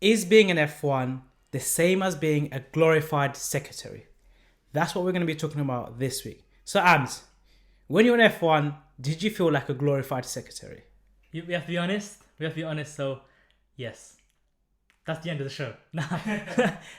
Is being an F1 the same as being a glorified secretary? That's what we're going to be talking about this week. So, Ams, when you're an F1, did you feel like a glorified secretary? We have to be honest. So, yes. That's the end of the show. Now,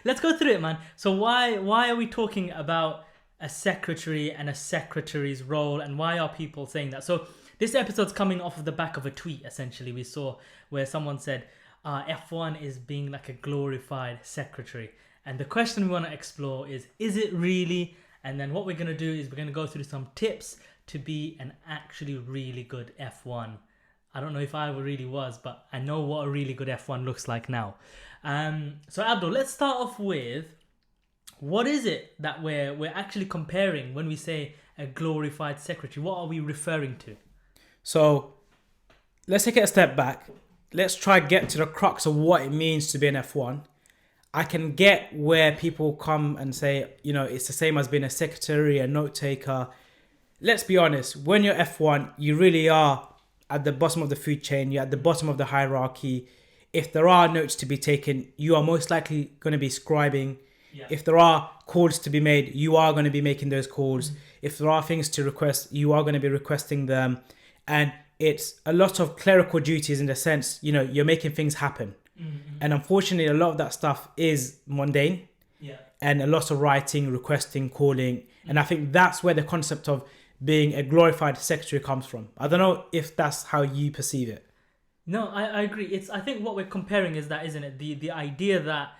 let's go through it, man. So why are we talking about a secretary and a secretary's role, and why are people saying that? So this episode's coming off of the back of a tweet, essentially, we saw where someone said, F1 is being like a glorified secretary. And the question we want to explore is it really? And then what we're going to do is we're going to go through some tips to be an actually really good F1. I don't know if I really was, but I know what a really good F1 looks like now. So Abdul, let's start off with, what is it that we're actually comparing when we say a glorified secretary? What are we referring to? So let's take it a step back. Let's try get to the crux of what it means to be an F1. I can get where people come and say, it's the same as being a secretary, a note taker. Let's be honest, when you're F1, you really are at the bottom of the food chain, you're at the bottom of the hierarchy. If there are notes to be taken, you are most likely going to be scribing. Yeah. If there are calls to be made, you are going to be making those calls. Mm-hmm. If there are things to request, you are going to be requesting them. And it's a lot of clerical duties in the sense, you're making things happen. Mm-hmm. And unfortunately, a lot of that stuff is mundane. Yeah. And a lot of writing, requesting, calling. Mm-hmm. And I think that's where the concept of being a glorified secretary comes from. I don't know if that's how you perceive it. No, I agree. I think what we're comparing is that, isn't it? The idea that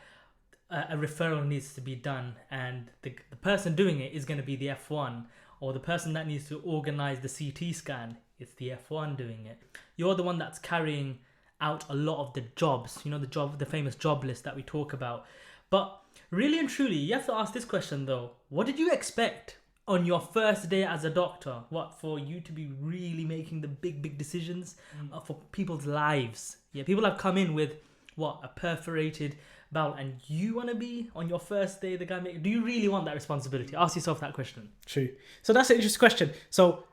a referral needs to be done, and the person doing it is going to be the F1, or the person that needs to organize the CT scan, it's the F1 doing it. You're the one that's carrying out a lot of the jobs, the famous job list that we talk about. But really and truly, you have to ask this question though. What did you expect on your first day as a doctor? What, for you to be really making the big decisions for people's lives? Yeah, people have come in with a perforated bowel, and you want to be on your first day the guy do you really want that responsibility? Ask yourself that question. True. So that's an interesting question. So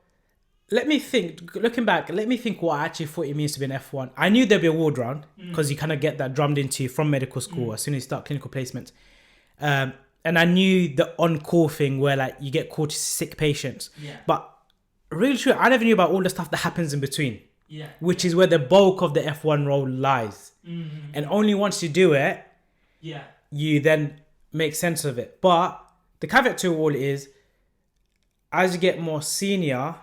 let me think, looking back, what I actually thought it means to be an F1. I knew there'd be a ward round because you kind of get that drummed into you from medical school as soon as you start clinical placement. And I knew the on-call thing where you get called to sick patients. Yeah. But really true, I never knew about all the stuff that happens in between. Yeah. Which is where the bulk of the F1 role lies. Mm-hmm. And only once you do it, you then make sense of it. But the caveat to all is, as you get more senior,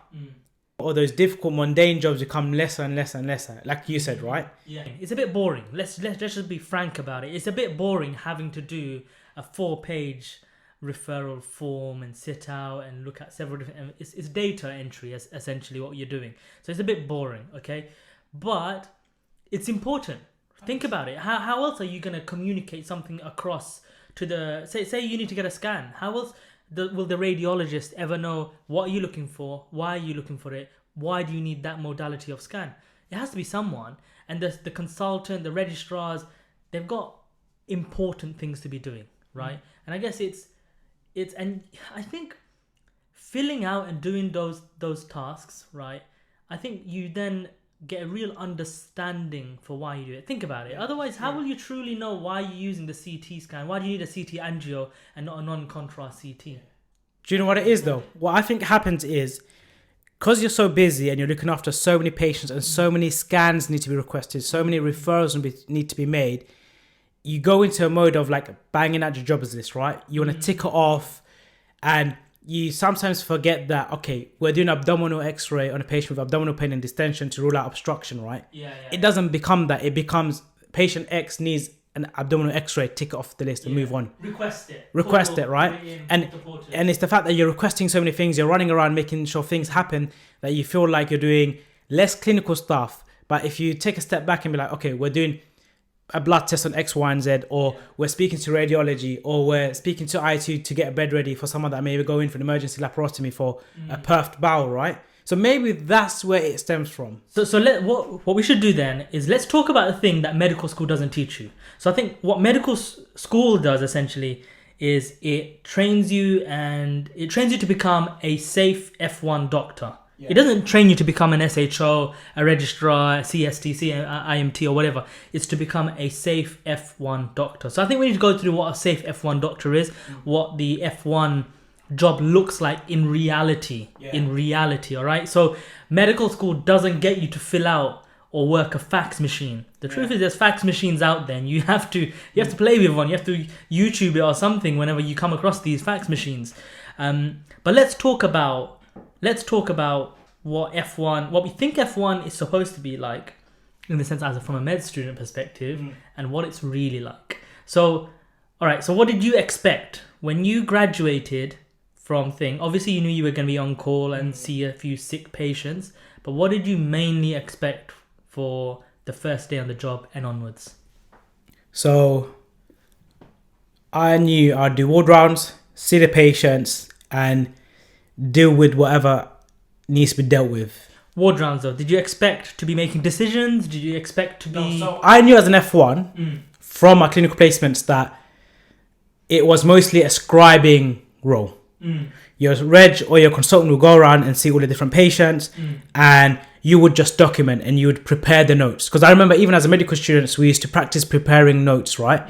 all those difficult mundane jobs become lesser and lesser and lesser. Like you said, right? Yeah. It's a bit boring. Let's just be frank about it. It's a bit boring having to do a 4-page referral form and sit out and look at several different... It's data entry, essentially, what you're doing. So it's a bit boring, okay? But it's important. Think about it. How else are you going to communicate something across to the... Say you need to get a scan. How else will the radiologist ever know what are you looking for? Why are you looking for it? Why do you need that modality of scan? It has to be someone. And the consultant, the registrars, they've got important things to be doing. Right. And I guess it's and I think filling out and doing those tasks, right, I think you then get a real understanding for why you do it. Think about it. Otherwise, how will you truly know why you're using the CT scan? Why do you need a CT angio and not a non-contrast CT? Do you know what it is though? What I think happens is, because you're so busy and you're looking after so many patients and so many scans need to be requested, so many referrals need to be made, you go into a mode of banging out your jobs list, right? You want to tick it off, and you sometimes forget that, okay, we're doing abdominal x-ray on a patient with abdominal pain and distension to rule out obstruction, right? It doesn't become that. It becomes patient X needs an abdominal x-ray, tick it off the list and move on. Request it, right? And it's the fact that you're requesting so many things, you're running around making sure things happen, that you feel like you're doing less clinical stuff. But if you take a step back and be like, okay, we're doing a blood test on X, Y, and Z, or we're speaking to radiology, or we're speaking to I2 to get a bed ready for someone that may go in for an emergency laparotomy for a perfed bowel, right? So maybe that's where it stems from. So what we should do then is let's talk about the thing that medical school doesn't teach you. So I think what medical school does essentially is it trains you to become a safe F1 doctor. It doesn't train you to become an SHO, a registrar, a CST, IMT, or whatever. It's to become a safe F1 doctor. So I think we need to go through what a safe F1 doctor is, what the F1 job looks like in reality. In reality, all right? So medical school doesn't get you to fill out or work a fax machine. The truth is there's fax machines out there, and you have to play with one. You have to YouTube it or something whenever you come across these fax machines. But let's talk about what we think F1 is supposed to be like, in the sense as from a med student perspective, and what it's really like. So, all right. So, what did you expect when you graduated from thing? Obviously, you knew you were going to be on call and see a few sick patients, but what did you mainly expect for the first day on the job and onwards? So, I knew I'd do ward rounds, see the patients, and deal with whatever needs to be dealt with. Ward rounds though, did you expect to be making decisions? Did you expect to be... So I knew as an F1 from my clinical placements that it was mostly a scribing role. Your reg or your consultant will go around and see all the different patients, and you would just document and you would prepare the notes. Because I remember even as a medical student, we used to practice preparing notes, right?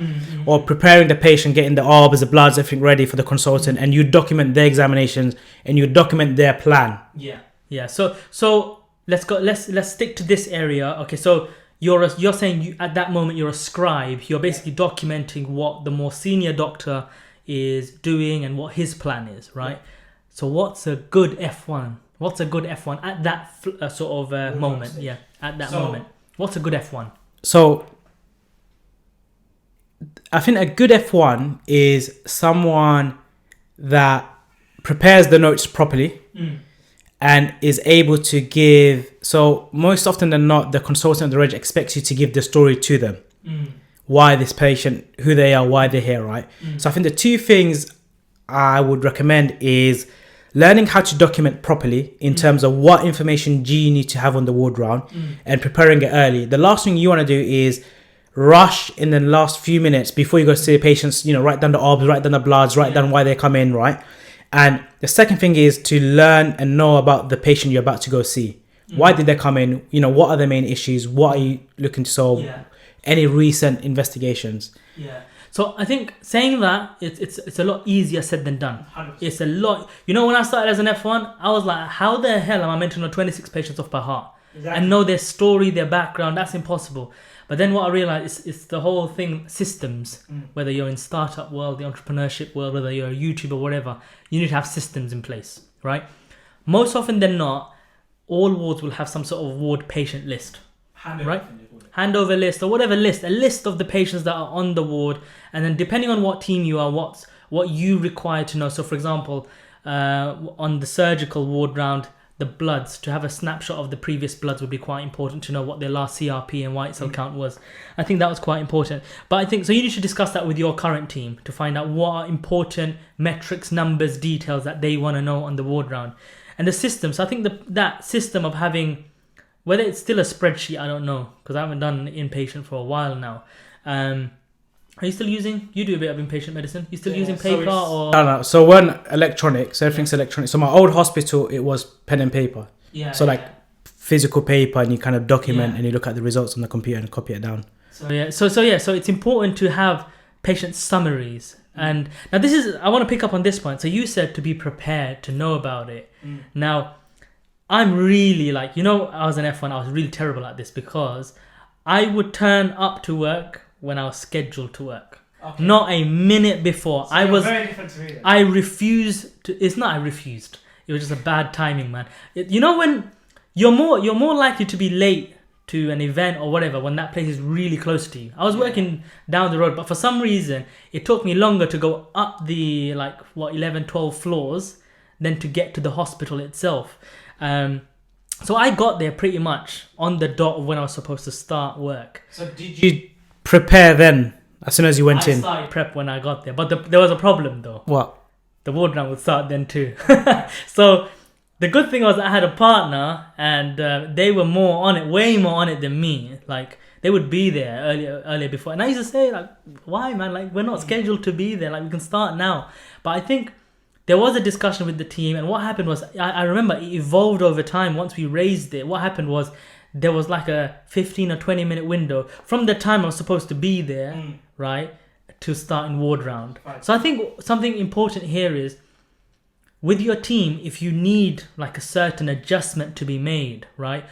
Or preparing the patient, getting the ARBs, the bloods, everything ready for the consultant, and you document their examinations and you document their plan. Yeah. So let's stick to this area. Okay, so you're saying you at that moment you're a scribe. You're basically documenting what the more senior doctor is doing and what his plan is, right? So what's a good F1? What's a good F1 at that sort of moment? Yeah, at that moment. What's a good F1? So I think a good F1 is someone that prepares the notes properly and is able to give... So most often than not, the consultant, the reg expects you to give the story to them. Why this patient, who they are, why they're here, right? So I think the two things I would recommend is learning how to document properly in terms of what information do you need to have on the ward round and preparing it early. The last thing you want to do is rush in the last few minutes before you go see the patients, write down the ARBs, write down the bloods, write down why they come in, right? And the second thing is to learn and know about the patient you're about to go see. Why did they come in? What are the main issues? What are you looking to solve? Any recent investigations? So I think saying that it's a lot easier said than done. 100%. It's a lot. When I started as an F1, I was like, how the hell am I meant to know 26 patients off by heart and know their story, their background? That's impossible. But then what I realized is it's the whole thing, systems. Whether you're in startup world, the entrepreneurship world, whether you're a YouTuber or whatever, you need to have systems in place, right? Most often than not, all wards will have some sort of ward patient list, right? Handover list or whatever list, a list of the patients that are on the ward, and then depending on what team you are, what you require to know. So for example, on the surgical ward round, the bloods, to have a snapshot of the previous bloods would be quite important to know what their last CRP and white cell count was. I think that was quite important. But I think, so you need to discuss that with your current team to find out what are important metrics, numbers, details that they want to know on the ward round. And the system, so I think that system of having, whether it's still a spreadsheet, I don't know, because I haven't done inpatient for a while now. Are you still using, you do a bit of inpatient medicine, you still using paper or? No. So when electronic, so everything's electronic. So my old hospital, it was pen and paper. Physical paper, and you kind of document and you look at the results on the computer and copy it down. So it's important to have patient summaries. And now this is, I want to pick up on this point. So you said to be prepared, to know about it. Now, I'm really I was an F1, I was really terrible at this because I would turn up to work when I was scheduled to work. Okay. Not a minute before. So I was very different to me then. I refused to, it's not I refused. It was just a bad timing, man. When you're more likely to be late to an event or whatever when that place is really close to you. I was working down the road, but for some reason it took me longer to go up the 11, 12 floors than to get to the hospital itself. So I got there pretty much on the dot of when I was supposed to start work. So did you prepare then as soon as you went in? I started prep when I got there, but there was a problem though. What? The ward round would start then too. So the good thing was I had a partner, and they were way more on it than me. They would be there earlier before, and I used to say why, man? We're not scheduled to be there. We can start now. But I think there was a discussion with the team, and what happened was, I remember it evolved over time. Once we raised it, what happened was there was like a 15 or 20 minute window from the time I was supposed to be there, right, to start in ward round. Right. So I think something important here is, with your team, if you need like a certain adjustment to be made, right?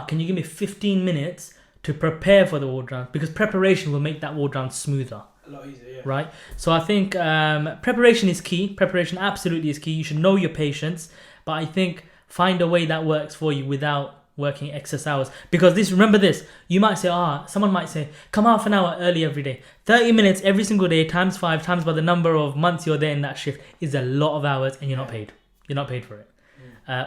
Can you give me 15 minutes to prepare for the ward round? Because preparation will make that ward round smoother. A lot easier, yeah. Right? So I think preparation is key. Preparation absolutely is key. You should know your patients. But I think find a way that works for you without working excess hours. Because remember this, you might say, someone might say, come half an hour early every day. 30 minutes every single day times 5 times by the number of months you're there in that shift is a lot of hours, and you're not paid. You're not paid for it.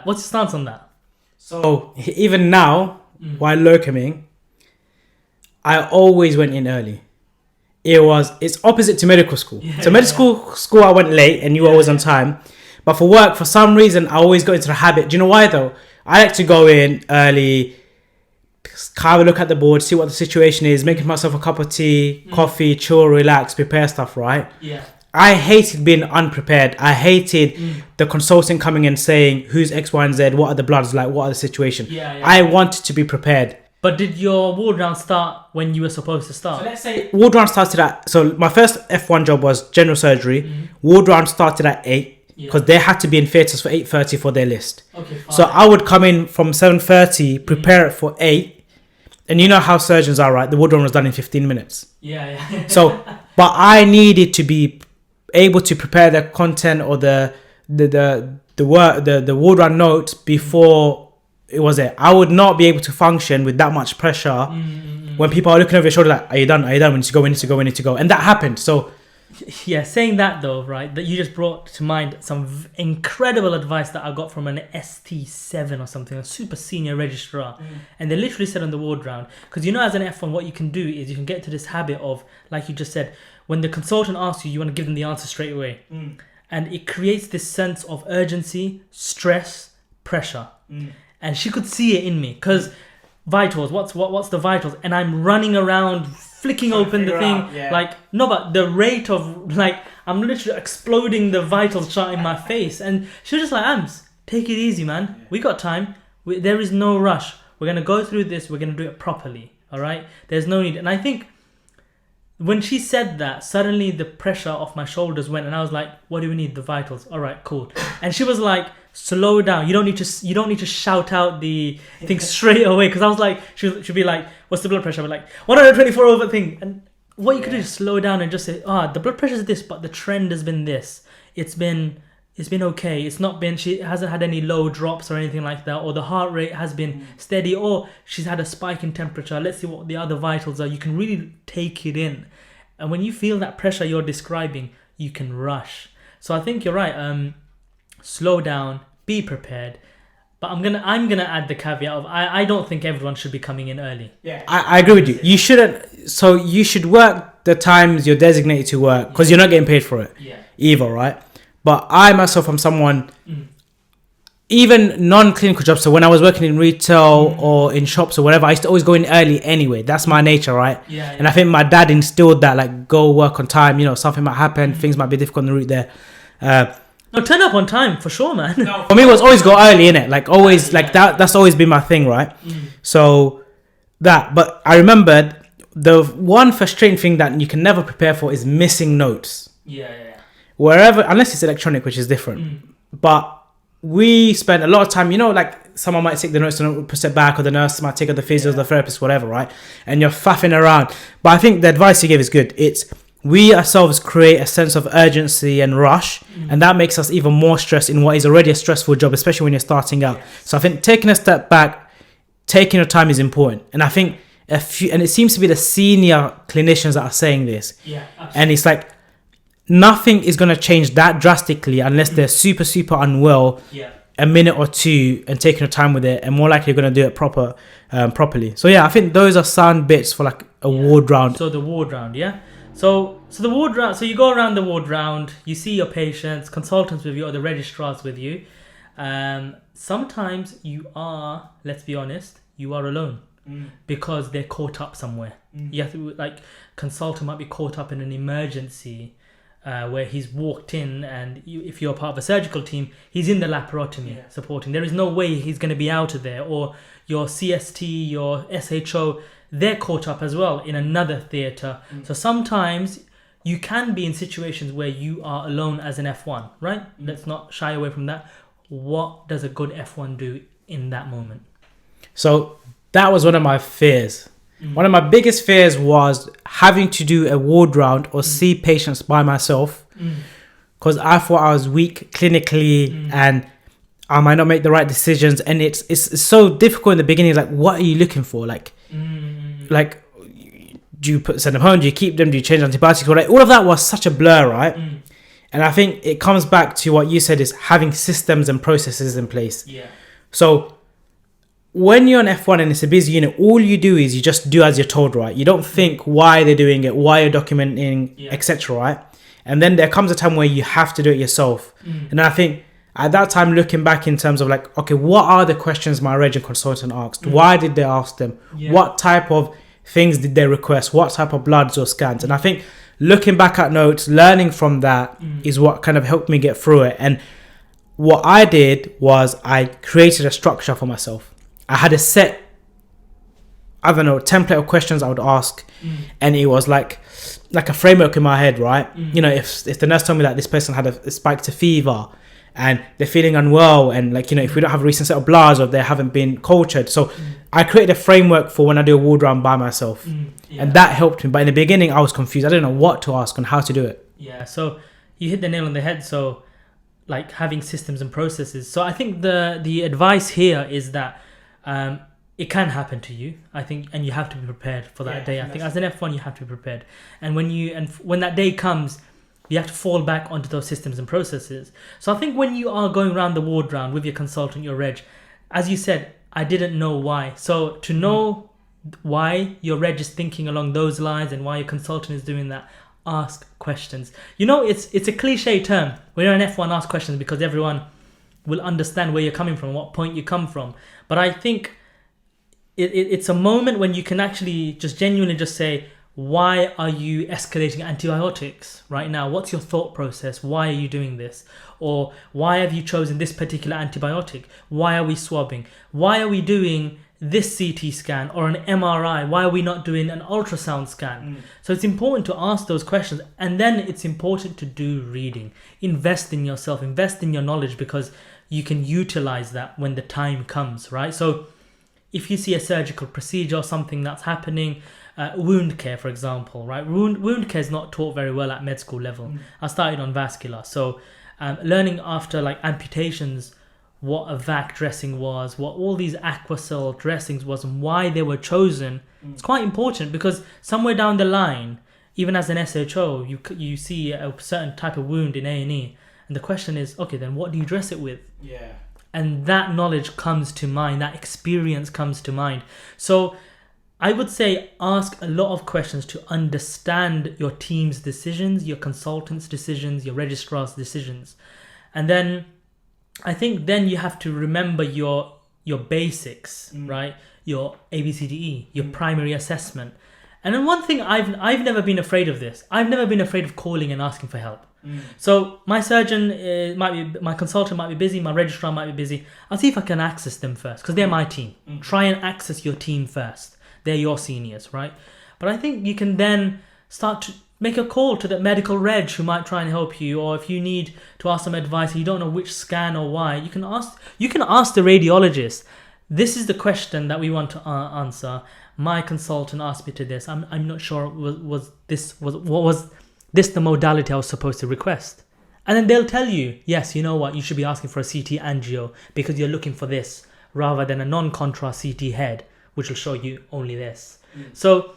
What's your stance on that? So even now, while locuming, I always went in early. It's opposite to medical school. So medical school I went late and you were always on time. But for work, for some reason, I always got into the habit. Do you know why though? I like to go in early, have a look at the board, see what the situation is, making myself a cup of tea, coffee, chill, relax, prepare stuff, right? Yeah. I hated being unprepared. I hated the consultant coming in saying who's X, Y, and Z, what are the bloods like, what are the situation. I wanted to be prepared. But did your ward round start when you were supposed to start? So let's say ward round started at... So my first F1 job was general surgery. Ward round started at 8 because they had to be in theatres for 8:30 for their list. Okay, fine. So I would come in from 7:30, prepare it for 8. And you know how surgeons are, right? The ward round was done in 15 minutes. Yeah. So, but I needed to be able to prepare the content or the ward round notes before... It was it. I would not be able to function with that much pressure when people are looking over your shoulder like, are you done? We need to go. And that happened. So, yeah, saying that though, right, that you just brought to mind some incredible advice that I got from an ST7 or something, a super senior registrar. And they literally said on the ward round, because you know, as an F1, what you can do is you can get to this habit of, like you just said, when the consultant asks you, you want to give them the answer straight away. And it creates this sense of urgency, stress, pressure. And she could see it in me, because vitals, what's the vitals? And I'm running around, flicking open the thing, but the rate of, I'm literally exploding the vitals chart in my face. And she was just like, Ams, take it easy, man. We got time. There is no rush. We're going to go through this. We're going to do it properly. All right? There's no need. And I think when she said that, suddenly the pressure off my shoulders went, and I was like, what do we need? The vitals. All right, cool. And she was like, slow down. You don't need to shout out the thing straight away. Because I was like, she'd be like, what's the blood pressure? I'd be like, 124 over thing. And what you could do is slow down and just say, the blood pressure is this, but the trend has been this. It's been okay. It's not been, she hasn't had any low drops or anything like that, or the heart rate has been steady, or she's had a spike in temperature. Let's see what the other vitals are. You can really take it in. And when you feel that pressure you're describing, you can rush. So I think you're right. Slow down, be prepared. But I'm gonna add the caveat of I don't think everyone should be coming in early. Yeah, I agree with you. You shouldn't. So you should work the times you're designated to work, because you're not getting paid for it either, right? But I myself am someone, even non-clinical jobs. So when I was working in retail or in shops or whatever, I used to always go in early anyway. That's my nature, right? Yeah. And I think my dad instilled that, like, go work on time. You know, something might happen, things might be difficult on the route there. No, turn up on time for sure, man. No, for me, it was always go early, innit? Like always, like that. That's always been my thing, right? So that. But I remembered the one frustrating thing that you can never prepare for is missing notes. Yeah. Wherever, unless it's electronic, which is different. But we spend a lot of time, you know, like someone might take the notes and push it back, or the nurse might take it, the physio, the therapist, whatever, right? And you're faffing around. But I think the advice you give is good. It's we ourselves create a sense of urgency and rush, and that makes us even more stressed in what is already a stressful job, especially when you're starting out. So I think taking a step back, taking your time is important. And I think and it seems to be the senior clinicians that are saying this. Yeah, absolutely. And it's like, nothing is going to change that drastically unless they're super unwell a minute or two and taking your time with it, and more likely you're going to do it properly. So yeah, I think those are sound bits for like a ward round. So the ward round, So the ward round, so you go around the ward round, you see your patients, consultants with you, or the registrars with you. Sometimes you are, let's be honest, you are alone because they're caught up somewhere. You have to, like, consultant might be caught up in an emergency. where he's walked in, and if you're part of a surgical team, he's in the laparotomy supporting. There is no way he's going to be out of there. Or your CST, your SHO, they're caught up as well in another theatre. So sometimes you can be in situations where you are alone as an F1, right? Let's not shy away from that. What does a good F1 do in that moment? So that was one of my fears. One of my biggest fears was having to do a ward round or see patients by myself, because I thought I was weak clinically and I might not make the right decisions. And it's so difficult in the beginning. Like, what are you looking for? Like, do you send them home? Do you keep them? Do you change antibiotics? All of that was such a blur, right? And I think it comes back to what you said, is having systems and processes in place. Yeah. So when you're an F1 and it's a busy unit, all you do is you just do as you're told, right? You don't think why they're doing it, why you're documenting, etc., right? And then there comes a time where you have to do it yourself. And I think at that time, looking back in terms of like, okay, what are the questions my reg consultant asked? Why did they ask them? What type of things did they request? What type of bloods or scans? And I think looking back at notes, learning from that is what kind of helped me get through it. And what I did was I created a structure for myself. I had a set, I don't know, template of questions I would ask, and it was like a framework in my head, right? You know, if the nurse told me that this person had a spike to fever and they're feeling unwell, and like, you know, if we don't have a recent set of bloods or they haven't been cultured. So I created a framework for when I do a ward round by myself, and that helped me. But in the beginning, I was confused. I didn't know what to ask and how to do it. Yeah, so you hit the nail on the head. So like having systems and processes. So I think the advice here is that it can happen to you, I think, and you have to be prepared for that day. I think as an F1, you have to be prepared. And when that day comes, you have to fall back onto those systems and processes. So I think when you are going around the ward round with your consultant, your reg, as you said, I didn't know why. So to know why your reg is thinking along those lines and why your consultant is doing that, ask questions. You know, it's a cliche term. When you're an F1, ask questions, because everyone will understand where you're coming from, what point you come from. But I think it's a moment when you can actually just genuinely just say, why are you escalating antibiotics right now? What's your thought process? Why are you doing this? Or why have you chosen this particular antibiotic? Why are we swabbing? Why are we doing this CT scan or an MRI? Why are we not doing an ultrasound scan? So it's important to ask those questions, and then it's important to do reading. Invest in yourself, invest in your knowledge, because you can utilize that when the time comes, right? So if you see a surgical procedure or something that's happening, wound care, for example, right? Wound care is not taught very well at med school level. I started on vascular. So learning after like amputations, what a VAC dressing was, what all these Aquacel dressings was, and why they were chosen, it's quite important, because somewhere down the line, even as an SHO, you see a certain type of wound in A&E, and the question is, okay, then what do you dress it with? Yeah. And that knowledge comes to mind, that experience comes to mind. So I would say ask a lot of questions to understand your team's decisions, your consultant's decisions, your registrar's decisions. And then I think then you have to remember your basics, right? Your ABCDE, your primary assessment. And then one thing, I've never been afraid of this. I've never been afraid of calling and asking for help. So my surgeon my consultant might be busy, my registrar might be busy. I'll see if I can access them first, because they're my team. Try and access your team first. They're your seniors, right? But I think you can then start to make a call to the medical reg who might try and help you, or if you need to ask some advice and you don't know which scan or why, you can ask the radiologist. This is the question that we want to answer. My consultant asked me to this. I'm not sure was this the modality I was supposed to request? And then they'll tell you, yes, you know what, you should be asking for a CT angio because you're looking for this, rather than a non-contrast CT head, which will show you only this. So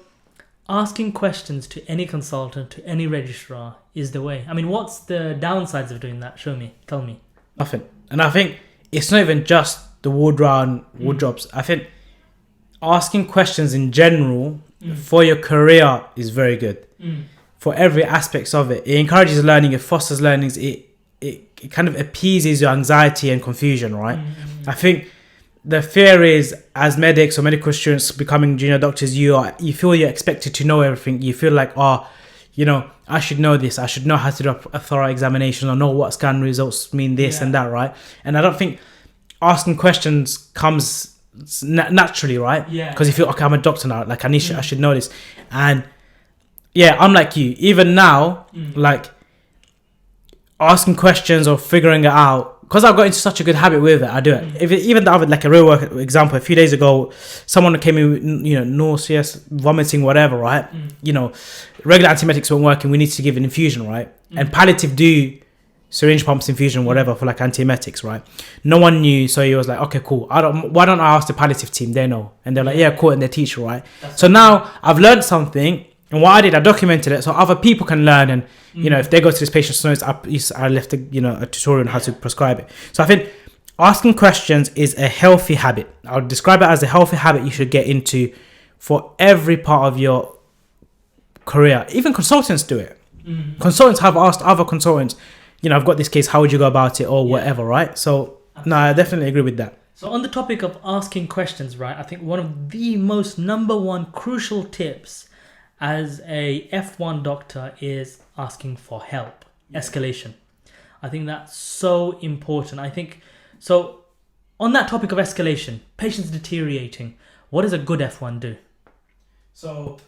asking questions to any consultant, to any registrar, is the way. I mean, what's the downsides of doing that? Show me, tell me. Nothing. And I think it's not even just the ward round, ward jobs. I think asking questions in general for your career is very good. For every aspects of it. It encourages learning, it fosters learnings, it kind of appeases your anxiety and confusion, right? I think the fear is, as medics or medical students becoming junior doctors, you feel you're expected to know everything. You feel like, you know, I should know this. I should know how to do a thorough examination or know what scan results mean this and that, right? And I don't think asking questions comes naturally, right? Yeah. Because you feel, okay, I'm a doctor now. Like, I should know this. And yeah, I'm like you. Even now, like, asking questions or figuring it out, because I've got into such a good habit with it, I do it. Even the other, like a real work example, a few days ago, someone came in with, you know, nauseous, vomiting, whatever, right? You know, regular antiemetics weren't working, we need to give an infusion, right? And palliative do syringe pumps, infusion, whatever, for like antiemetics, right? No one knew, so he was like, okay, cool. Why don't I ask the palliative team? They know. And they're like, yeah, cool, and they teach, right? So now I've learned something, and what I did, I documented it so other people can learn, and you know, if they go to this patient's notes, I left a tutorial on how to prescribe it. So I think asking questions is a healthy habit. I'll describe it as a healthy habit you should get into for every part of your career. Even consultants do it. Consultants have asked other consultants, you know, I've got this case, how would you go about it, or whatever, right? So no, I definitely agree with that. So on the topic of asking questions, right, I think one of the most number one crucial tips as a F1 doctor is asking for help, escalation. I think that's so important. I think, so on that topic of escalation, patients deteriorating, what does a good F1 do? So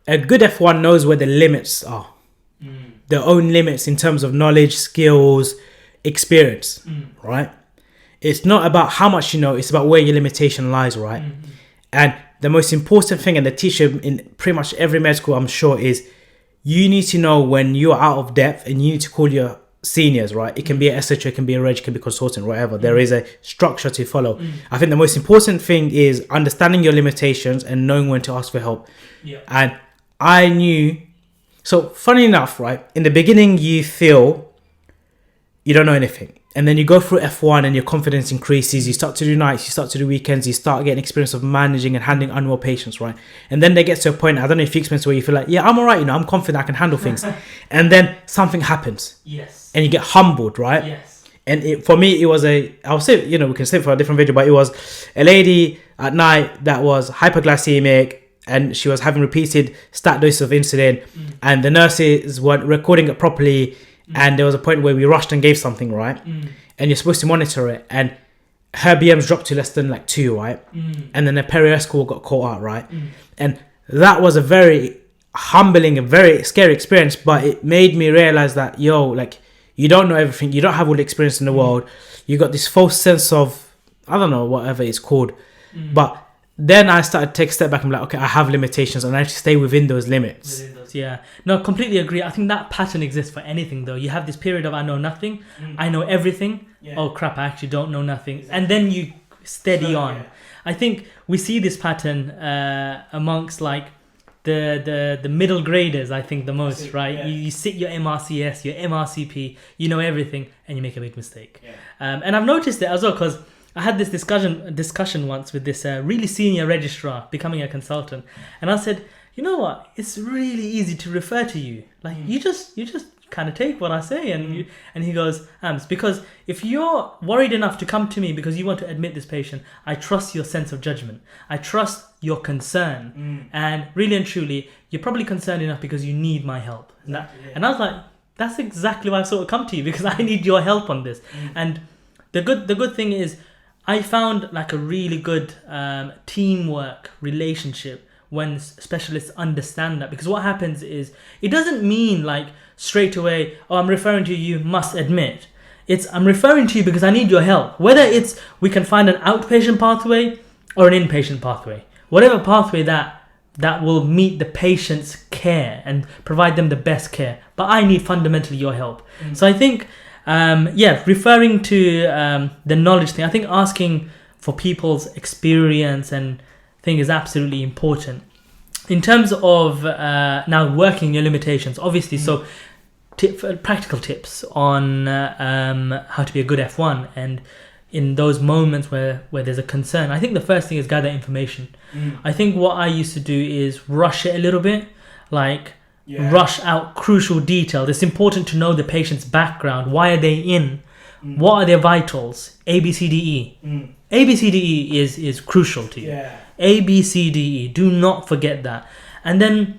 a good F1 knows where the limits are. Their own limits in terms of knowledge, skills, experience, right? It's not about how much you know, it's about where your limitation lies, right? And the most important thing, and the teacher in pretty much every med school, I'm sure, is you need to know when you're out of depth, and you need to call your seniors, right? It can be a SHO, it can be a reg, it can be consultant, whatever. There is a structure to follow. I think the most important thing is understanding your limitations and knowing when to ask for help. And I knew, so funny enough, right? In the beginning, you feel you don't know anything. And then you go through F1 and your confidence increases. You start to do nights, you start to do weekends, you start getting experience of managing and handling unwell patients, right? And then they get to a point, I don't know if you experience where you feel like, yeah, I'm all right, you know, I'm confident, I can handle things. And then something happens. Yes. And you get humbled, right? Yes. And for me, it was I'll say, you know, we can say it for a different video, but it was a lady at night that was hyperglycemic, and she was having repeated stat doses of insulin, and the nurses weren't recording it properly. And there was a point where we rushed and gave something, right? And you're supposed to monitor it. And her BMs dropped to less than like 2, right? And then the Peerr score got caught out, right? And that was a very humbling, a very scary experience. But it made me realize that, yo, like, you don't know everything. You don't have all the experience in the world. You got this false sense of, I don't know, whatever it's called. But then I started to take a step back and be like, okay, I have limitations, and I have to stay within those limits. Yeah, no, completely agree. I think that pattern exists for anything, though. You have this period of I know nothing, I know everything. Oh crap, I actually don't know nothing, and then you steady on. I think we see this pattern amongst like the middle graders. I think the most, right? You sit your MRCS, your MRCP, you know everything, and you make a big mistake. And I've noticed it as well, because I had this discussion once with this really senior registrar becoming a consultant, and I said, you know what? It's really easy to refer to you. Like you just kind of take what I say, and he goes, it's because if you're worried enough to come to me because you want to admit this patient, I trust your sense of judgment. I trust your concern, and really and truly, you're probably concerned enough because you need my help. And I was like, that's exactly why I've sort of come to you, because I need your help on this. And the good thing is, I found like a really good teamwork relationship when specialists understand that, because what happens is, it doesn't mean like straight away, oh, I'm referring to you, must admit. It's, I'm referring to you because I need your help. Whether it's we can find an outpatient pathway or an inpatient pathway, whatever pathway that will meet the patient's care and provide them the best care. But I need fundamentally your help. So I think, referring to the knowledge thing, I think asking for people's experience and thing is absolutely important. In terms of now working your limitations, obviously, so practical tips on how to be a good F1, and in those moments where there's a concern, I think the first thing is gather information. I think what I used to do is rush it a little bit, like rush out crucial detail. It's important to know the patient's background. Why are they in? What are their vitals? A, B, C, D, E. A, B, C, D, E is crucial to you. A, B, C, D, E. Do not forget that. And then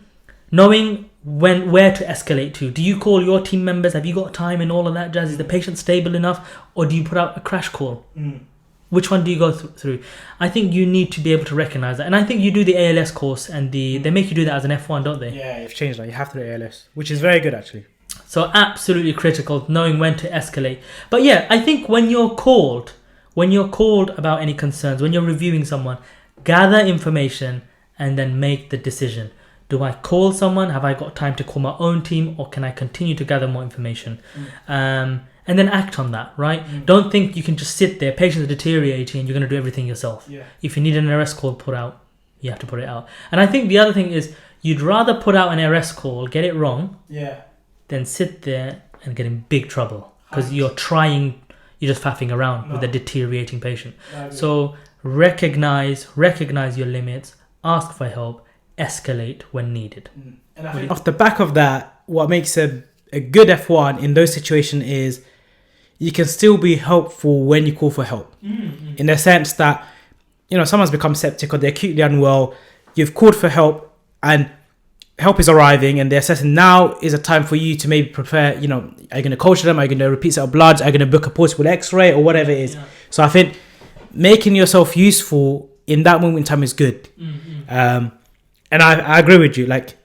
knowing where to escalate to. Do you call your team members? Have you got time and all of that jazz? Is the patient stable enough? Or do you put out a crash call? Which one do you go through? I think you need to be able to recognize that. And I think you do the ALS course and they make you do that as an F1, don't they? Yeah, you've changed that. You have to do ALS, which is very good actually. So absolutely critical, knowing when to escalate. But yeah, I think when you're called about any concerns, when you're reviewing someone, gather information and then make the decision. Do I call someone? Have I got time to call my own team, or can I continue to gather more information? And then act on that, right? Don't think you can just sit there, patients are deteriorating, and you're going to do everything yourself. Yeah. If you need an arrest call put out, you have to put it out. And I think the other thing is, you'd rather put out an arrest call, get it wrong, than sit there and get in big trouble. Because you're just faffing around with a deteriorating patient. So recognize your limits, ask for help, escalate when needed. And I think off the back of that, what makes a good F1 in those situations is you can still be helpful when you call for help. In the sense that, someone's become septic or they're acutely unwell, you've called for help and help is arriving and they're assessing now is a time for you to maybe prepare, are you going to culture them? Are you going to repeat set of bloods? Are you going to book a portable x-ray or whatever it is? Yeah. So I think making yourself useful in that moment in time is good. And I agree with you. Like,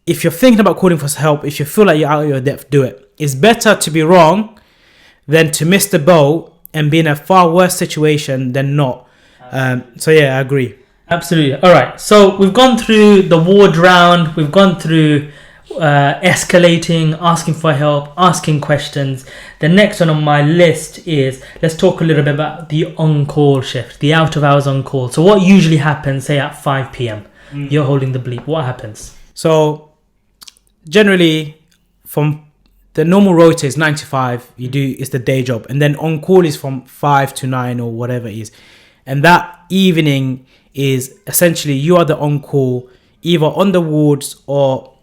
if you're thinking about calling for help, if you feel like you're out of your depth, do it. It's better to be wrong than to miss the boat and be in a far worse situation than not. So yeah, I agree. Absolutely. All right. So we've gone through the ward round. We've gone through escalating, asking for help, asking questions. The next one on my list is, let's talk a little bit about the on-call shift, the out-of-hours on-call. So what usually happens, say at 5 p.m, you're holding the bleep. What happens? So generally, from the normal rota is 9 to 5, it's the day job. And then on-call is from 5 to 9 or whatever it is. And that evening is essentially you are the on-call either on the wards or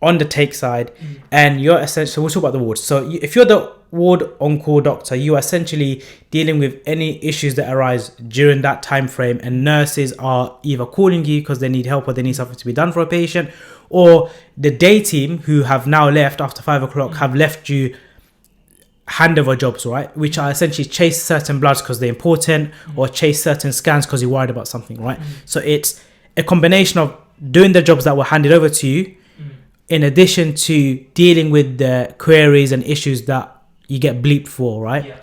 on the take side, and you're essentially, so we'll talk about the wards. So if you're the ward on-call doctor, you are essentially dealing with any issues that arise during that time frame, and nurses are either calling you because they need help or they need something to be done for a patient, or the day team who have now left after 5 o'clock have left you handover jobs, right? Which are essentially chase certain bloods because they're important, or chase certain scans because you're worried about something, right? So it's a combination of doing the jobs that were handed over to you, in addition to dealing with the queries and issues that you get bleeped for, right?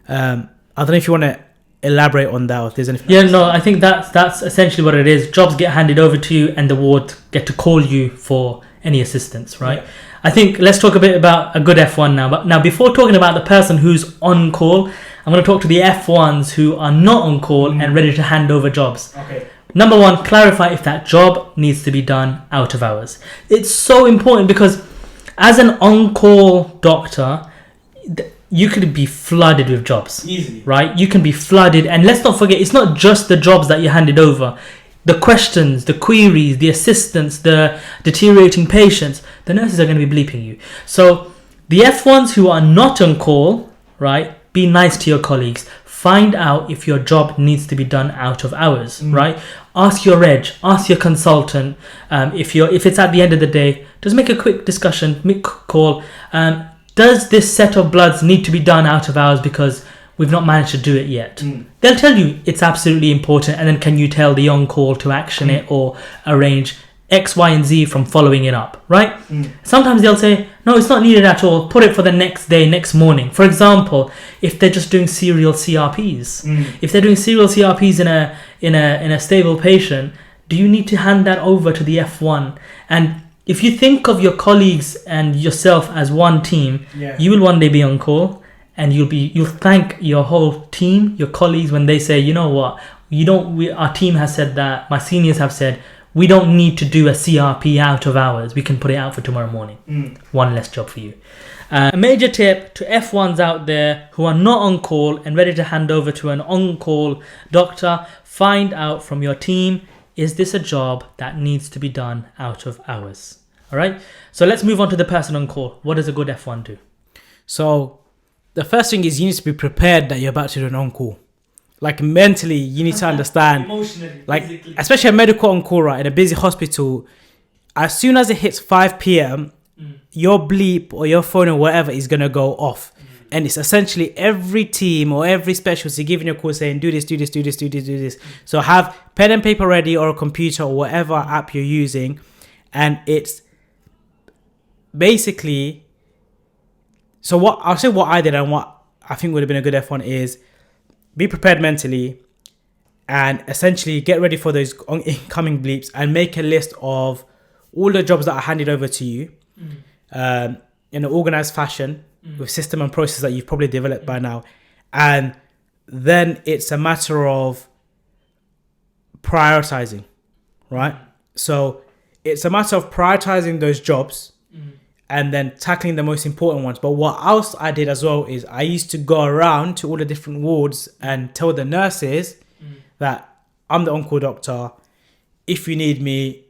I don't know if you want to elaborate on that, or if there's anything else. No, I think that's essentially what it is. Jobs get handed over to you and the ward get to call you for any assistance, right? I think let's talk a bit about a good F1 now. But now, before talking about the person who's on call, I'm going to talk to the F1s who are not on call and ready to hand over jobs. Okay. Number one, clarify if that job needs to be done out of hours. It's so important because as an on-call doctor, you could be flooded with jobs. Easily. Right? You can be flooded. And let's not forget, it's not just the jobs that you handed over. The questions, the queries, the assistants, the deteriorating patients, the nurses are going to be bleeping you. So the F1s who are not on call, right, be nice to your colleagues. Find out if your job needs to be done out of hours, right? Ask your reg, ask your consultant. If it's at the end of the day, just make a quick discussion, make a call. Does this set of bloods need to be done out of hours because we've not managed to do it yet? They'll tell you it's absolutely important, and then can you tell the on-call to action it or arrange X, Y, and Z from following it up, right? Sometimes they'll say, no, it's not needed at all. Put it for the next day, next morning. For example, if they're just doing serial CRPs, if they're doing serial CRPs in a stable patient, do you need to hand that over to the F1? And if you think of your colleagues and yourself as one team, you will one day be on call, and you'll thank your whole team, your colleagues, when they say, you know what, our team has said that, my seniors have said, we don't need to do a CRP out of hours. We can put it out for tomorrow morning. One less job for you. A major tip to F1s out there who are not on call and ready to hand over to an on-call doctor, find out from your team, is this a job that needs to be done out of hours? All right. So let's move on to the person on call. What does a good F1 do? So the first thing is you need to be prepared that you're about to do an on-call. Like mentally, you need to understand, emotionally, like physically. Especially a medical on-call, right? In a busy hospital, as soon as it hits 5 p.m., your bleep or your phone or whatever is going to go off. And it's essentially every team or every specialty giving you a call saying, do this, do this, do this, do this, do this. So have pen and paper ready, or a computer or whatever app you're using. And it's basically, so what I'll say what I did and what I think would have been a good F1 is be prepared mentally and essentially get ready for those incoming bleeps and make a list of all the jobs that are handed over to you in an organized fashion with system and process that you've probably developed by now. And then it's a matter of prioritizing, right? So it's a matter of prioritizing those jobs and then tackling the most important ones. But what else I did as well is I used to go around to all the different wards and tell the nurses that I'm the on-call doctor. If you need me,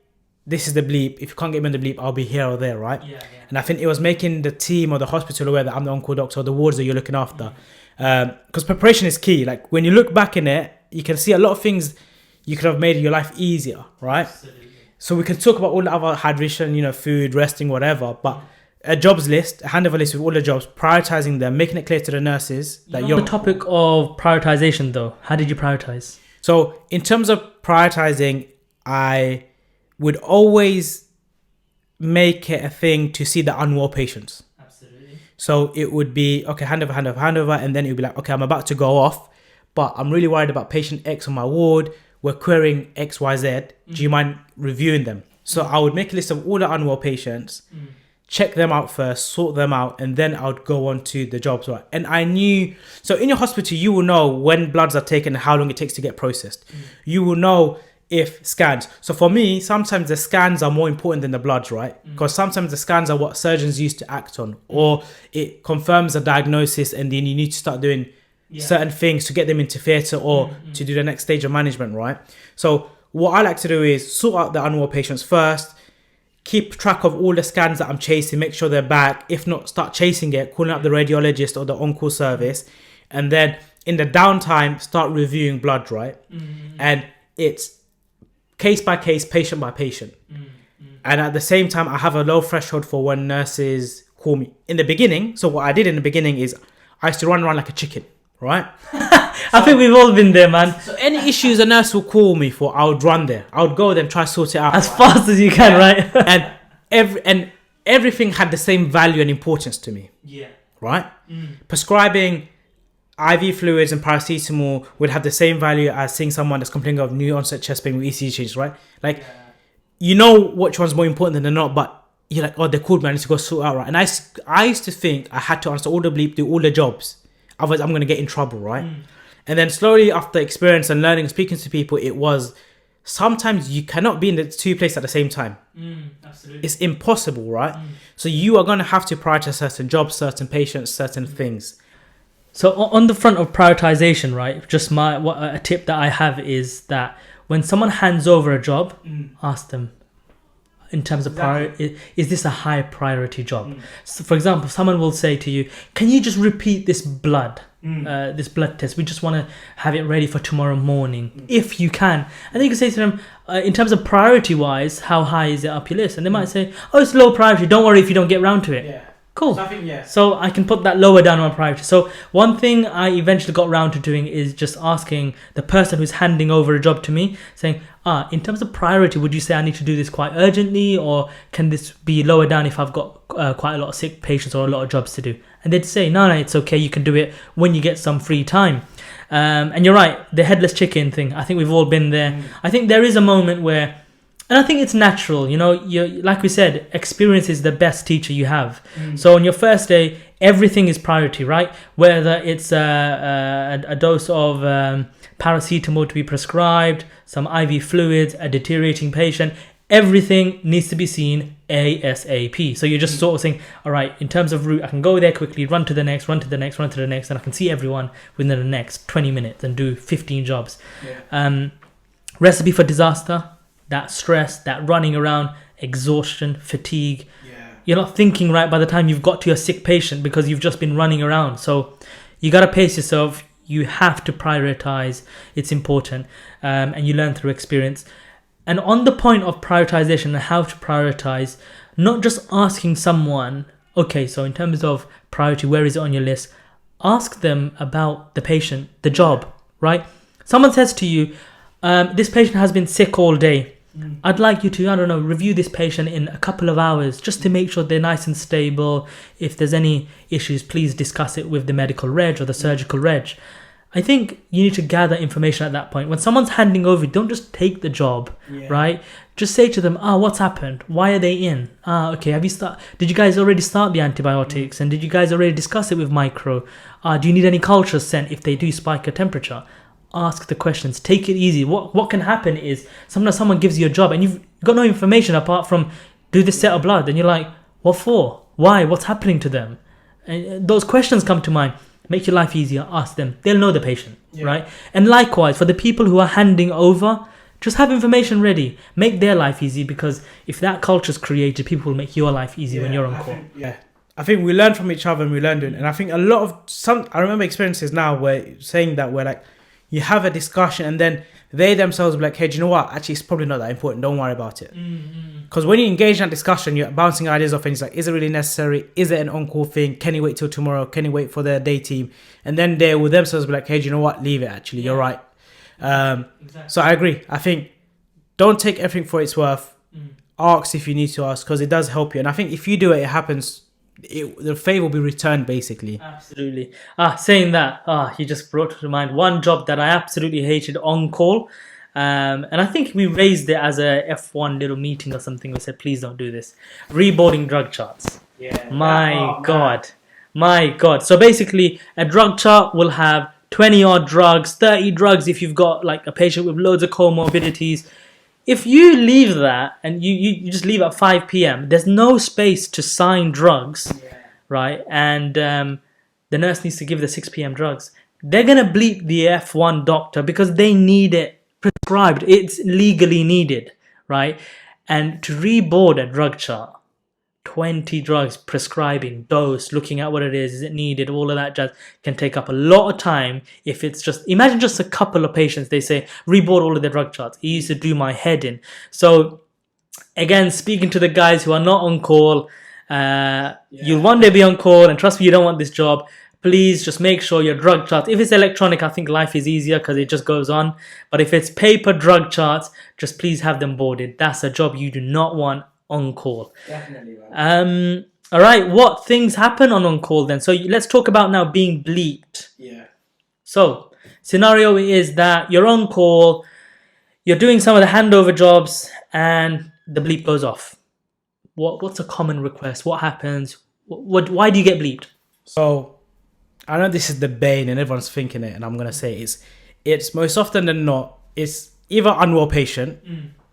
this is the bleep. If you can't get me on the bleep, I'll be here or there, right? Yeah. And I think it was making the team or the hospital aware that I'm the on-call doctor or the wards that you're looking after. Because preparation is key. Like when you look back in it, you can see a lot of things you could have made your life easier, right? Absolutely. So we can talk about all the other hydration, food, resting, whatever. But a jobs list, a handover list with all the jobs, prioritizing them, making it clear to the nurses that you're... On the topic of prioritization though, how did you prioritize? So in terms of prioritizing, I would always make it a thing to see the unwell patients. Absolutely. So it would be, okay, handover, and then it would be like, okay, I'm about to go off, but I'm really worried about patient X on my ward. We're querying X, Y, Z. Do you mind reviewing them? So I would make a list of all the unwell patients, check them out first, sort them out, and then I would go on to the jobs, right? And I knew, so in your hospital, you will know when bloods are taken and how long it takes to get processed. You will know if scans. So for me, sometimes the scans are more important than the bloods, right? Because sometimes the scans are what surgeons used to act on, or it confirms a diagnosis and then you need to start doing certain things to get them into theatre or to do the next stage of management, right? So what I like to do is sort out the unwell patients first, keep track of all the scans that I'm chasing, make sure they're back. If not, start chasing it, calling up the radiologist or the on-call service. And then in the downtime, start reviewing blood, right? And it's case by case, patient by patient. And at the same time, I have a low threshold for when nurses call me. In the beginning, so what I did in the beginning is I used to run around like a chicken, right? I think we've all been there, man. So any issues a nurse will call me for, I would run there. I would go there and try to sort it out. As fast as you can, right? and everything had the same value and importance to me. Yeah. Right? Prescribing IV fluids and paracetamol would have the same value as seeing someone that's complaining of new onset chest pain with ECG changes, right? Like, you know which one's more important than they're not, but you're like, oh, they called me, I need to go sort out, right? And I used to think I had to answer all the bleep, do all the jobs. Otherwise, I'm going to get in trouble, right? And then slowly after experience and learning and speaking to people, it was sometimes you cannot be in the two places at the same time. Absolutely. It's impossible, right? So you are going to have to prioritize certain jobs, certain patients, certain things. So on the front of prioritization, right? Just a tip that I have is that when someone hands over a job, ask them in terms of priority, is this a high priority job? So for example, someone will say to you, can you just repeat this blood test? We just want to have it ready for tomorrow morning, if you can. And then you can say to them, in terms of priority wise, how high is it up your list? And they might say, oh, it's low priority. Don't worry if you don't get round to it. Yeah. Cool. So I can put that lower down on my priority. So one thing I eventually got round to doing is just asking the person who's handing over a job to me, saying, in terms of priority, would you say I need to do this quite urgently, or can this be lower down if I've got quite a lot of sick patients or a lot of jobs to do? And they'd say, no, it's okay. You can do it when you get some free time. And you're right, the headless chicken thing. I think we've all been there. I think there is a moment where, and I think it's natural, like we said, experience is the best teacher you have. So on your first day, everything is priority, right? Whether it's a dose of paracetamol to be prescribed, some IV fluids, a deteriorating patient, everything needs to be seen ASAP. So you're just sort of saying, all right, in terms of route, I can go there quickly, run to the next, and I can see everyone within the next 20 minutes and do 15 jobs. Recipe for disaster. That stress, that running around, exhaustion, fatigue. You're not thinking right by the time you've got to your sick patient because you've just been running around. So you got to pace yourself. You have to prioritize. It's important. And you learn through experience. And on the point of prioritization and how to prioritize, not just asking someone, okay, so in terms of priority, where is it on your list? Ask them about the patient, the job, right? Someone says to you, this patient has been sick all day. I'd like you to, I don't know, review this patient in a couple of hours just to make sure they're nice and stable. If there's any issues, please discuss it with the medical reg or the surgical reg. I think you need to gather information at that point. When someone's handing over, don't just take the job, right? Just say to them, what's happened? Why are they in? Okay, did you guys already start the antibiotics? And did you guys already discuss it with micro? Do you need any cultures sent if they do spike a temperature? Ask the questions. Take it easy. What can happen is sometimes someone gives you a job and you've got no information apart from do this set of blood. And you're like, what for? Why? What's happening to them? And those questions come to mind. Make your life easier. Ask them. They'll know the patient, right? And likewise, for the people who are handing over, just have information ready. Make their life easy, because if that culture is created, people will make your life easy when you're on call. I think we learn from each other and we learn doing it. And I think a lot of I remember experiences now where saying that where like you have a discussion and then they themselves will be like, hey, do you know what? Actually, it's probably not that important. Don't worry about it. Because when you engage in that discussion, you're bouncing ideas off and it's like, is it really necessary? Is it an on-call thing? Can you wait till tomorrow? Can you wait for the day team? And then they will themselves be like, hey, do you know what? Leave it, actually. You're right. Exactly. So I agree. I think don't take everything for its worth. Ask if you need to ask, because it does help you. And I think if you do it, it happens. The favor will be returned, basically. Absolutely. Saying that, you just brought to mind one job that I absolutely hated on call. And I think we raised it as a F1 little meeting or something. We said, please don't do this. Reboarding drug charts. My God. So basically, a drug chart will have 20 odd drugs, 30 drugs if you've got like a patient with loads of comorbidities. If you leave that and you just leave at 5 p.m., there's no space to sign drugs, right? And the nurse needs to give the 6 p.m. drugs. They're going to bleep the F1 doctor because they need it prescribed. It's legally needed, right? And to reboard a drug chart, 20 drugs, prescribing, dose, looking at what it is it needed, all of that jazz can take up a lot of time. If it's just, imagine just a couple of patients, they say, reboard all of their drug charts. It used to do my head in. So again, speaking to the guys who are not on call, you'll one day be on call, and trust me, you don't want this job. Please just make sure your drug charts, if it's electronic, I think life is easier because it just goes on. But if it's paper drug charts, just please have them boarded. That's a job you do not want on call. Definitely. Right. All right. What things happen on call then? So let's talk about now being bleeped. So scenario is that you're on call, you're doing some of the handover jobs, and the bleep goes off. What's a common request? What happens? Why do you get bleeped? So I know this is the bane and everyone's thinking it, and I'm gonna say it's most often than not, it's either unwell patient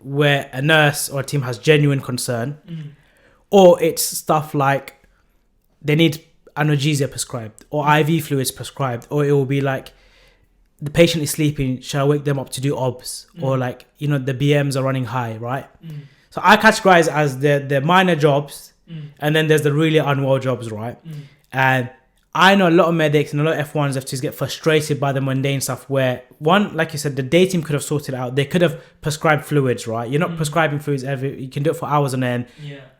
where a nurse or a team has genuine concern, or it's stuff like they need analgesia prescribed or IV fluids prescribed, or it will be like the patient is sleeping, shall I wake them up to do OBS, or like, you know, the BMs are running high, right? So I categorize as the minor jobs, and then there's the really unwell jobs, right? And I know a lot of medics and a lot of F1s FTs get frustrated by the mundane stuff where, one, like you said, the day team could have sorted it out. They could have prescribed fluids, right? You're not prescribing fluids you can do it for hours on end.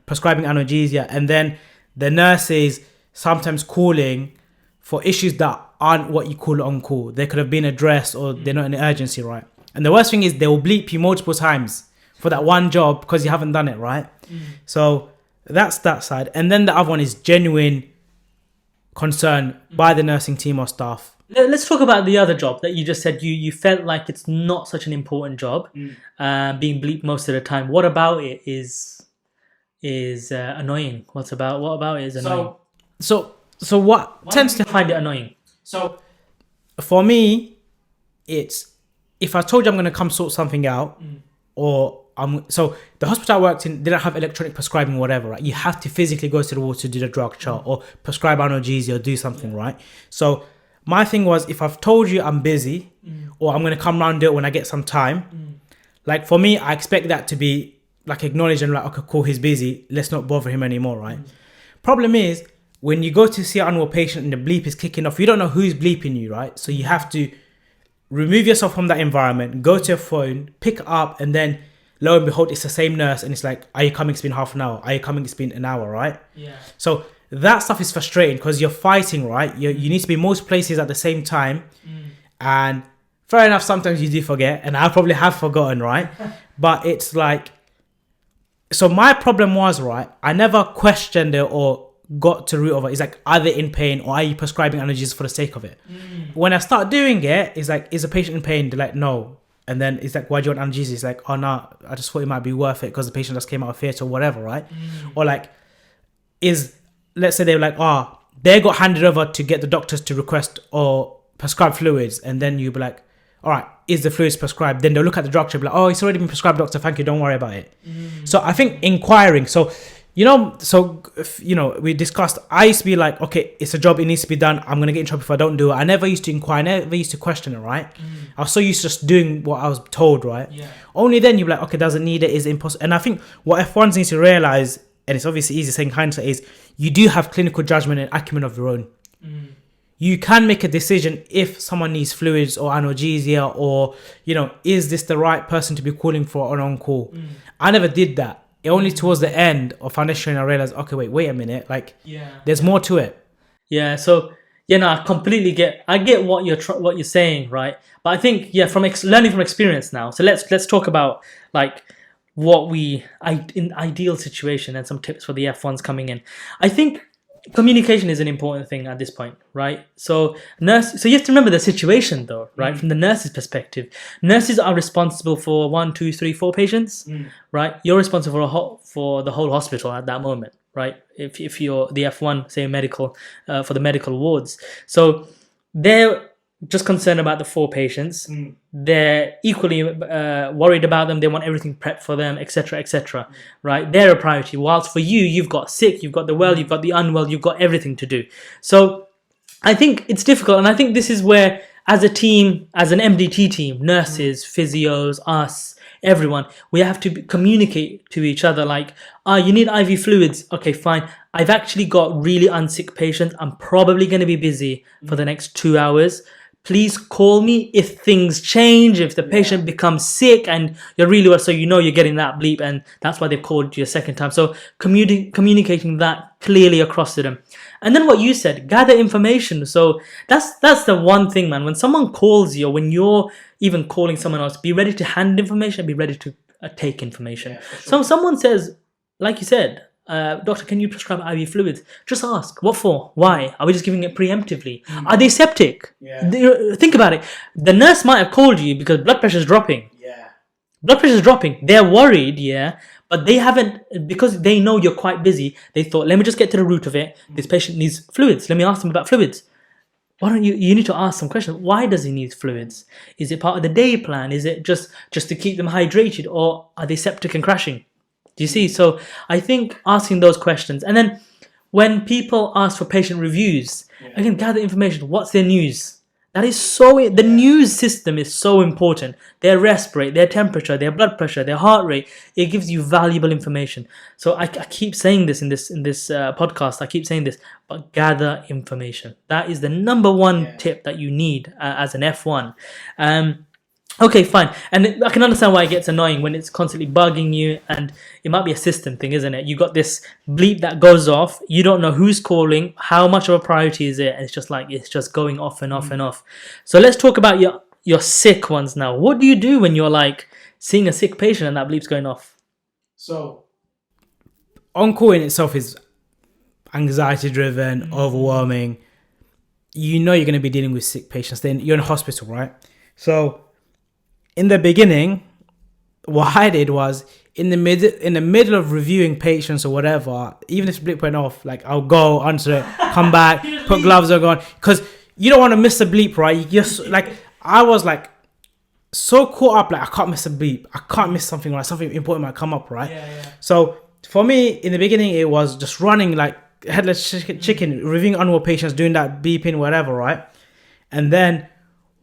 Prescribing analgesia. And then the nurses sometimes calling for issues that aren't what you call on call. They could have been addressed, or they're not in urgency, right? And the worst thing is they will bleep you multiple times for that one job because you haven't done it, right? So that's that side. And then the other one is genuine concern by the nursing team or staff. Let's talk about the other job that you just said you felt like it's not such an important job, being bleeped most of the time. What about it is annoying? What about it is annoying? So what tends to find it annoying? So for me, it's if I told you I'm going to come sort something out, or so the hospital I worked in didn't have electronic prescribing or whatever, right? You have to physically go to the ward to do the drug chart or prescribe analgesia or do something, right? So my thing was, if I've told you I'm busy or I'm going to come round and do it when I get some time, like for me, I expect that to be like acknowledged and like, okay, cool, he's busy. Let's not bother him anymore, right? Problem is, when you go to see an unwell patient and the bleep is kicking off, you don't know who's bleeping you, right? So you have to remove yourself from that environment, go to your phone, pick it up, and then lo and behold, it's the same nurse, and it's like, are you coming? It's been half an hour. Are you coming? It's been an hour, right? Yeah. So that stuff is frustrating because you're fighting, right? You need to be most places at the same time, and fair enough, sometimes you do forget, and I probably have forgotten, right? But it's like, so my problem was, right, I never questioned it or got to the root of it. It's like, are they in pain, or are you prescribing analgesics for the sake of it? When I start doing it, it's like, is the patient in pain? They're like, no. And then it's like, why do you want analgesics? It's like, oh no, I just thought it might be worth it because the patient just came out of theatre or whatever, right? Or like, let's say they were like, they got handed over to get the doctors to request or prescribe fluids, and then you'll be like, all right, is the fluids prescribed? Then they'll look at the doctor and be like, oh, it's already been prescribed, doctor, thank you, don't worry about it. So I think inquiring, we discussed, I used to be like, okay, it's a job, it needs to be done, I'm going to get in trouble if I don't do it. I never used to inquire, I never used to question it, right? I was so used to just doing what I was told, right? Yeah. Only then you'll be like, okay, doesn't need it, is it impossible? And I think what F1s need to realize, and it's obviously easy saying hindsight, is you do have clinical judgment and acumen of your own. You can make a decision if someone needs fluids or analgesia, or, is this the right person to be calling for an on-call? I never did that. It only towards the end of foundation I realized, okay, wait a minute, like, there's more to it. Yeah. So I completely get what you're saying, right? But I think from learning from experience now. So let's talk about like what in ideal situation and some tips for the F1s coming in. I think communication is an important thing at this point, right? So you have to remember the situation though, right? From the nurse's perspective, nurses are responsible for 1, 2, 3, 4 patients, right? You're responsible for the whole hospital at that moment, right? If you're the F1, say medical, for the medical wards. So they're just concerned about the 4 patients. They're equally worried about them. They want everything prepped for them, etc., right? They're a priority. Whilst for you, you've got sick, you've got the well, you've got the unwell, you've got everything to do. So I think it's difficult. And I think this is where, as a team, as an MDT team, nurses, physios, us, everyone, we have to communicate to each other like, you need IV fluids. Okay, fine. I've actually got really unsick patients. I'm probably going to be busy for the next 2 hours. Please call me if things change, if the patient becomes sick and you're really well, so you're getting that bleep, and that's why they've called you a second time. So communicating that clearly across to them. And then what you said, gather information. So that's the one thing, man. When someone calls you, or when you're even calling someone else, be ready to hand information, be ready to take information. Yeah, sure. So if someone says, like you said, doctor, can you prescribe IV fluids? Just ask. What for? Why? Are we just giving it preemptively? Are they septic? Think about it. The nurse might have called you because blood pressure is dropping. Blood pressure is dropping. They're worried, but they haven't, because they know you're quite busy. They thought, let me just get to the root of it. This patient needs fluids. Let me ask them about fluids. Why don't you need to ask some questions. Why does he need fluids? Is it part of the day plan? Is it just to keep them hydrated, or are they septic and crashing? Do you see? So I think asking those questions, and then when people ask for patient reviews, again, gather information. What's their news? That is the news system is so important. Their rest rate, their temperature, their blood pressure, their heart rate. It gives you valuable information. So I keep saying this in this podcast. I keep saying this, but gather information. That is the number one tip that you need as an F1. Okay, fine. And I can understand why it gets annoying when it's constantly bugging you, and it might be a system thing, isn't it? You got this bleep that goes off. You don't know who's calling, how much of a priority is it, and it's just going off and off and off. So let's talk about your sick ones now. What do you do when you're like seeing a sick patient and that bleep's going off? So on-call in itself is anxiety driven, overwhelming. You're going to be dealing with sick patients. Then you're in a hospital, right? So in the beginning, what I did was in the middle of reviewing patients or whatever, even if the bleep went off, like I'll go answer it, come back, put gloves on, because you don't want to miss a bleep, right? You just like, I was like so caught up, like I can't miss a bleep, I can't miss something, right? Something important might come up, right? So for me, in the beginning, it was just running like headless chicken, reviewing unwell patients, doing that beeping, whatever, right? And then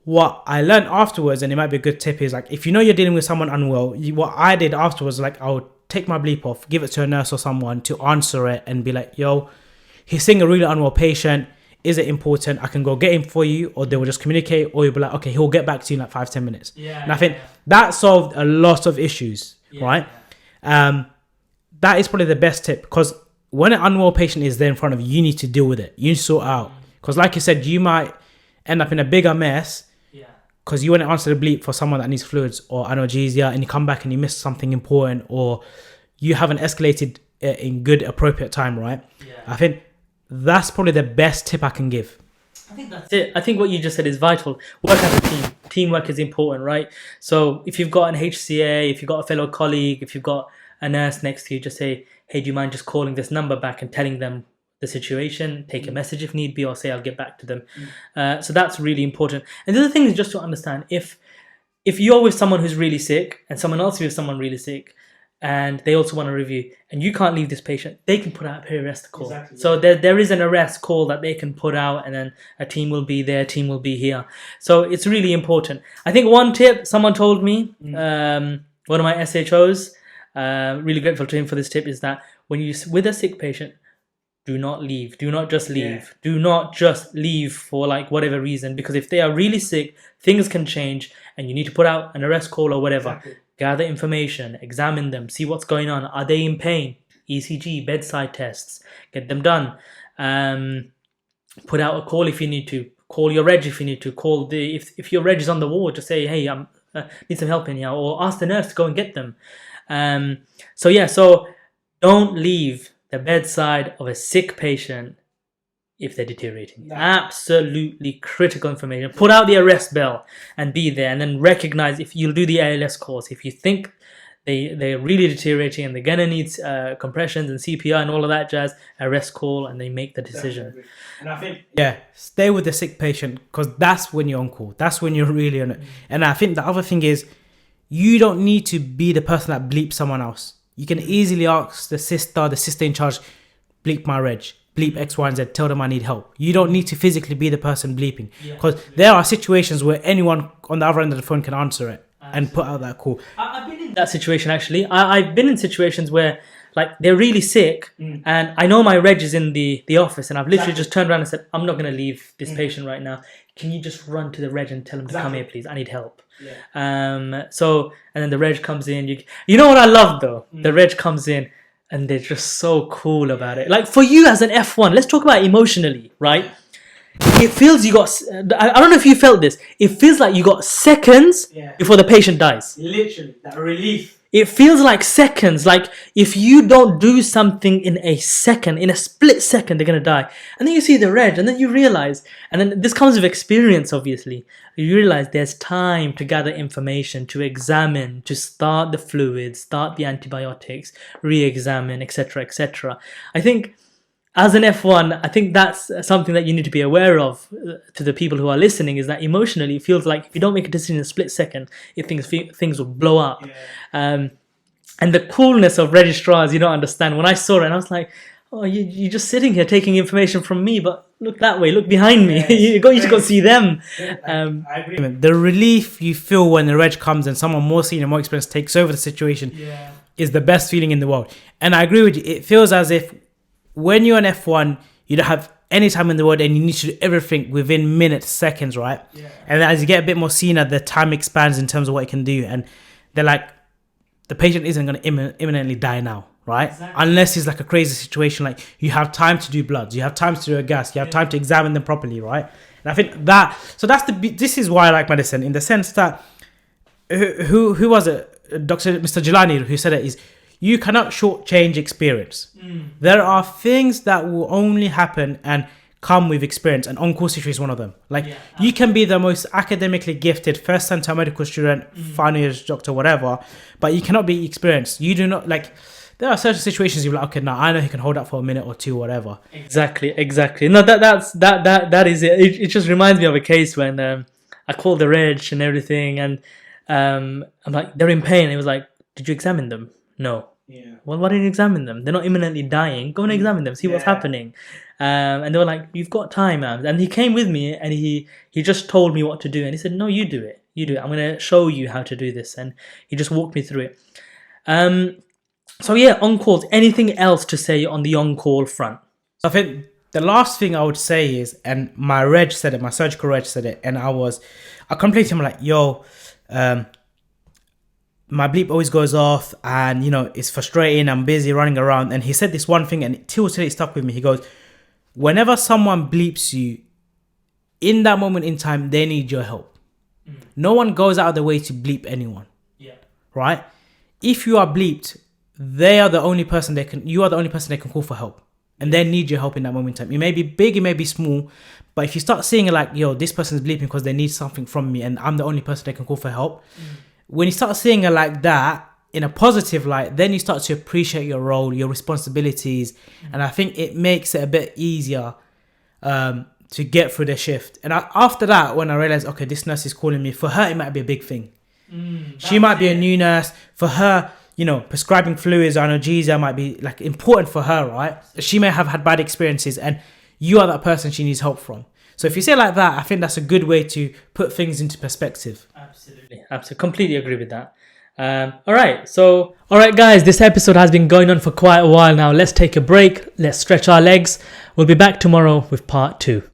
what I learned afterwards, and it might be a good tip, is like, if you're dealing with someone unwell, what I did afterwards, like I would take my bleep off, give it to a nurse or someone to answer it and be like, yo, he's seeing a really unwell patient. Is it important? I can go get him for you, or they will just communicate, or you'll be like, okay, he'll get back to you in like 5-10 minutes. And I think that solved a lot of issues right? That is probably the best tip, because when an unwell patient is there in front of you, you need to deal with it. You need to sort out. Because like you said, you might end up in a bigger mess because you want to answer the bleep for someone that needs fluids or analgesia, and you come back and you miss something important, or you haven't escalated in good, appropriate time, right? I think that's probably the best tip I can give. I think that's it. I think what you just said is vital. Work as a team. Teamwork is important, right? So if you've got an HCA, if you've got a fellow colleague, if you've got a nurse next to you, just say, hey, do you mind just calling this number back and telling them the situation, take a message if need be, or say I'll get back to them. So that's really important. And the other thing is just to understand, if you're with someone who's really sick and someone else is with someone really sick and they also want a review and you can't leave this patient, they can put out a pre-arrest call. Exactly, so there is an arrest call that they can put out, and then a team will be there, team will be here. So it's really important. I think one tip someone told me, one of my SHOs, really grateful to him for this tip, is that when you're with a sick patient, do not leave. Do not just leave. Do not just leave for like whatever reason, because if they are really sick, things can change and you need to put out an arrest call or whatever. Exactly. Gather information, examine them, see what's going on. Are they in pain? ECG, bedside tests, get them done. Put out a call if you need to. Call your reg if you need to. Call if your reg is on the ward, just say, hey, I need some help in here, or ask the nurse to go and get them. So don't leave the bedside of a sick patient if they're deteriorating. Absolutely critical information. Put out the arrest bell and be there, and then recognize, if you'll do the ALS course, if you think they're really deteriorating and they're gonna need compressions and CPR and all of that jazz, arrest call, and they make the decision. Definitely. And I think stay with the sick patient, because that's when you're on call. That's when you're really on it. And I think the other thing is, you don't need to be the person that bleeps someone else. You can easily ask the sister in charge, bleep my reg, bleep X, Y, and Z, tell them I need help. You don't need to physically be the person bleeping, because there are situations where anyone on the other end of the phone can answer it and put out that call. I've been in that situation actually. I've been in situations where like they're really sick and I know my reg is in the office, and I've literally just turned around and said, I'm not going to leave this patient right now. Can you just run to the reg and tell him to come here, please? I need help. And then the reg comes in. You know what I love though? The reg comes in and they're just so cool about it. Like for you as an F1, let's talk about emotionally, right? It feels you got, I don't know if you felt this, it feels like you got seconds before the patient dies. Literally, that relief. It feels like seconds. Like if you don't do something in a second, in a split second, they're going to die. And then you see the reg, and then you realize, and then this comes with experience, obviously. You realize there's time to gather information, to examine, to start the fluids, start the antibiotics, re-examine, etc., etc. I think as an F1, I think that's something that you need to be aware of to the people who are listening, is that emotionally it feels like if you don't make a decision in a split second, things will blow up. And the coolness of registrars, you don't understand. When I saw it, I was like, oh, you're just sitting here taking information from me, but look that way, look behind me. You just go see them. I agree. The relief you feel when the reg comes and someone more senior, more experienced takes over the situation is the best feeling in the world. And I agree with you. It feels as if when you're an F1, you don't have any time in the world and you need to do everything within minutes, seconds, right? And then as you get a bit more senior, the time expands in terms of what it can do. And they're like, the patient isn't going to imminently die now, right? Exactly. Unless it's like a crazy situation, like you have time to do bloods, you have time to do a gas, you have time to examine them properly, right? And I think that, so this is why I like medicine, in the sense that, who was it? Mr. Jelani, who said it, is, you cannot shortchange experience. There are things that will only happen and come with experience, and on-call situation is one of them. Like you can be the most academically gifted first center medical student, final year's doctor, whatever, but you cannot be experienced. You do not, like, there are certain situations you're like, okay, now I know he can hold up for a minute or two, whatever. Exactly. No, that is it. It just reminds me of a case when I called the reg and everything, and I'm like, they're in pain. It was like, did you examine them? No. Well, why didn't you examine them? They're not imminently dying. Go and examine them. See what's happening. And they were like, you've got time, man. And he came with me and he just told me what to do. And he said, no, you do it. I'm going to show you how to do this. And he just walked me through it. On-calls. Anything else to say on the on-call front? I think the last thing I would say is, and my reg said it, my surgical reg said it, and I completely, I'm like, yo, my bleep always goes off and, it's frustrating. I'm busy running around. And he said this one thing and till today it stuck with me. He goes, whenever someone bleeps you, in that moment in time, they need your help. No one goes out of their way to bleep anyone. Yeah. Right? If you are bleeped, you are the only person they can call for help. And they need your help in that moment in time. It may be big, it may be small. But if you start seeing it like, yo, this person's bleeping because they need something from me and I'm the only person they can call for help. When you start seeing it like that, in a positive light, then you start to appreciate your role, your responsibilities. And I think it makes it a bit easier to get through the shift. And after that, when I realized, okay, this nurse is calling me, for her, it might be a big thing. She might be a new nurse. For her, prescribing fluids or analgesia might be like important for her, right? She may have had bad experiences and you are that person she needs help from. So if you say it like that, I think that's a good way to put things into perspective. Absolutely. Completely agree with that. All right, guys, this episode has been going on for quite a while now. Let's take a break. Let's stretch our legs. We'll be back tomorrow with part 2.